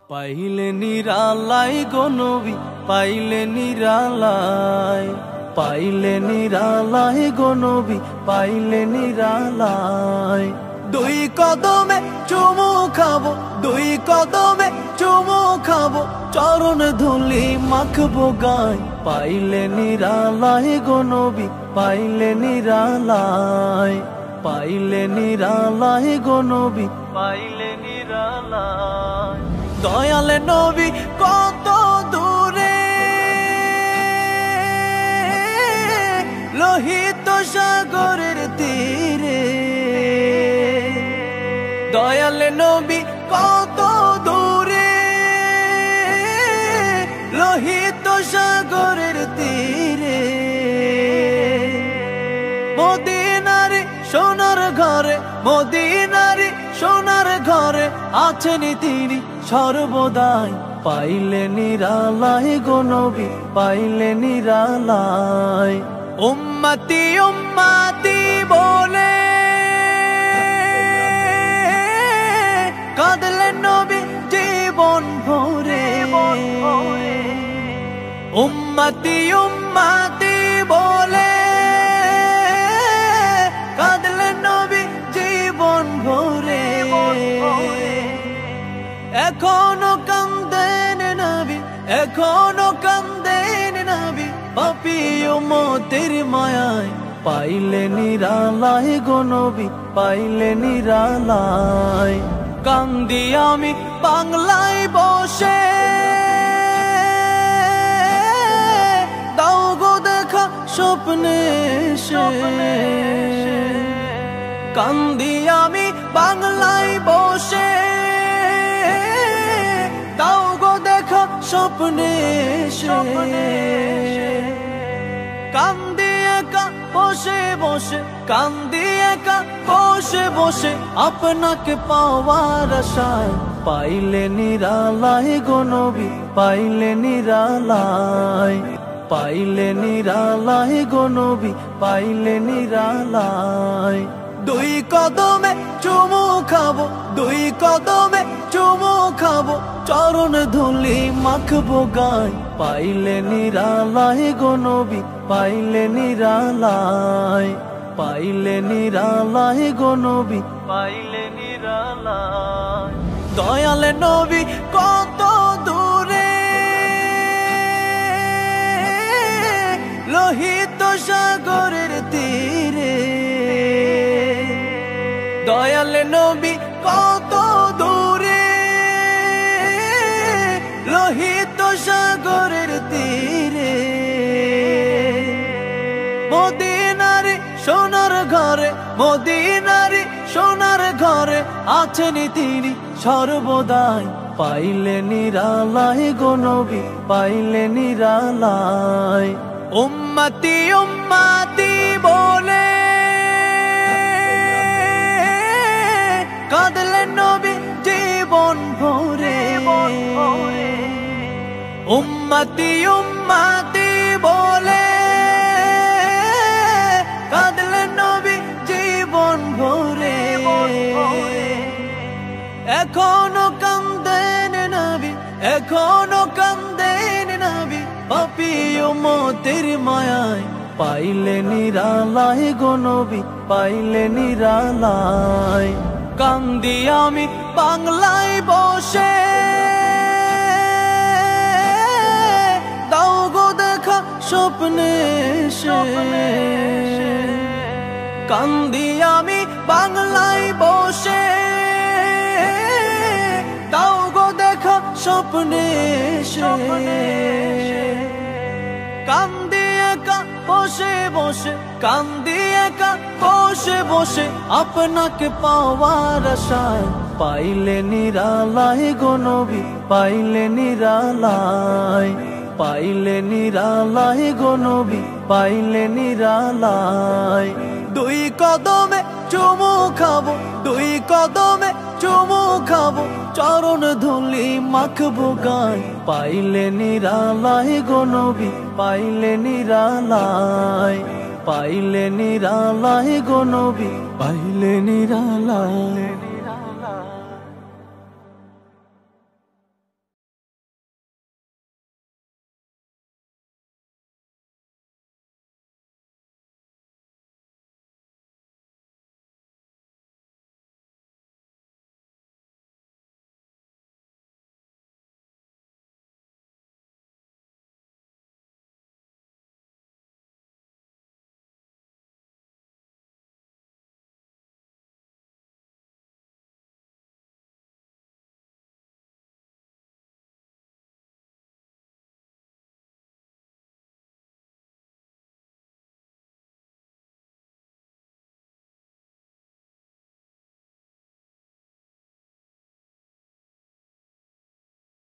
পাইলে নিরালাই গো নবী, পাইলে নিরালাই, পাইলে নিরালাই গো নবী, পাইলে নিরালাই। দুই কদমে চুমু খাবো, দুই কদমে চুমু খাবো, চরণ ধুলি মাখবো গায়। পাইলে নিরালাই গো নবী, পাইলে নিরালাই, পাইলে নিরালাই গো নবী, পাইলে নিরালাই। দয়াল নবী কত দূরে, লোহিত সাগরের তীরে। দয়াল নবী কত দূরে, লোহিত সাগরের তীরে। মদিনারে সোনার ঘরে, মদিনারে সোনার ঘরে আছেন তিনি সর্বদাই। পাইলে নিরালাই গো নবী, পাইলে নিরালাই। উম্মতি উম্মতি বলে কাঁদলেন নবী জীবন ভরে। উম্মতি উম্মতি বলে কাঁদলেন নবী জীবন ভরে। এখনো কান্দেন নবী, এখনো কান্দেন নবী, পাপী উম্মতের মায়ায়। পাইলে নিরালাই গো নবী, পাইলে নিরালাই। কান্দি আমি বাংলায় বসে, দাও গো দেখা স্বপ্নে এসে। কান্দি আমি বাংলায় বসে, দাও গো দেখা স্বপ্নে এসে। কান্দি একা বসে বসে, কান্দি একা বসে বসে, আপনাকে পাওয়ার আশায়। পাইলে নিরালাই গো নবী, পাইলে নিরালাই, পাইলে নিরালাই গো নবী, পাইলে নিরালাই। দুই কদমে চুমু খাবো, দুই কদমে চুমু খাবো, চরণ ধুলি মাখবো গায়। পাইলে নিরালাই গো নবী, পাইলে নিরালাই, পাইলে নিরালাই গো নবী, পাইলে নিরালাই। দয়াল নবী কত দূরে, লোহিত সাগরের তীরে। দয়াল নবী কত দূরে, লোহিত সাগরের তীরে। মদিনারে সোনার ঘরে, মদিনারে সোনার ঘরে আছেন তিনি সর্বদাই। পাইলে নিরালাই গো নবী, পাইলে নিরালাই। উম্মতি উম্মতি বলে কাঁদলেন নবী জীবন ভরে। উম্মতি উম্মতি বলে কাঁদলেন নবী জীবন ভরে। এখনো কান্দেন নবী, এখনো কান্দেন নবী, পাপী উম্মতের মায়ায়। পাইলে নিরালাই গো নবী, পাইলে নিরালাই। কান্দি আমি বাংলায় বসে, দাও গো দেখা স্বপ্নে এসে। কান্দি আমি বাংলায় বসে, দাও গো দেখা স্বপ্নে এসে। কান্দি একা বসে বসে, কান্দি একা বসে বসে, আপনাকে পাওয়ার আশায়। পাইলে নিরালাই গো নবী, পাইলে নিরালাই, পাইলে নিরালাই গো নবী, পাইলে নিরালাই। দুই কদমে চুমু খাবো, দুই কদমে চুমু খাবো, চরণ ধুলি মাখবো গায়। পাইলে নিরালাই গো নবী, পাইলে নিরালাই, পাইলে নিরালাই গো নবী, পাইলে নিরালাই।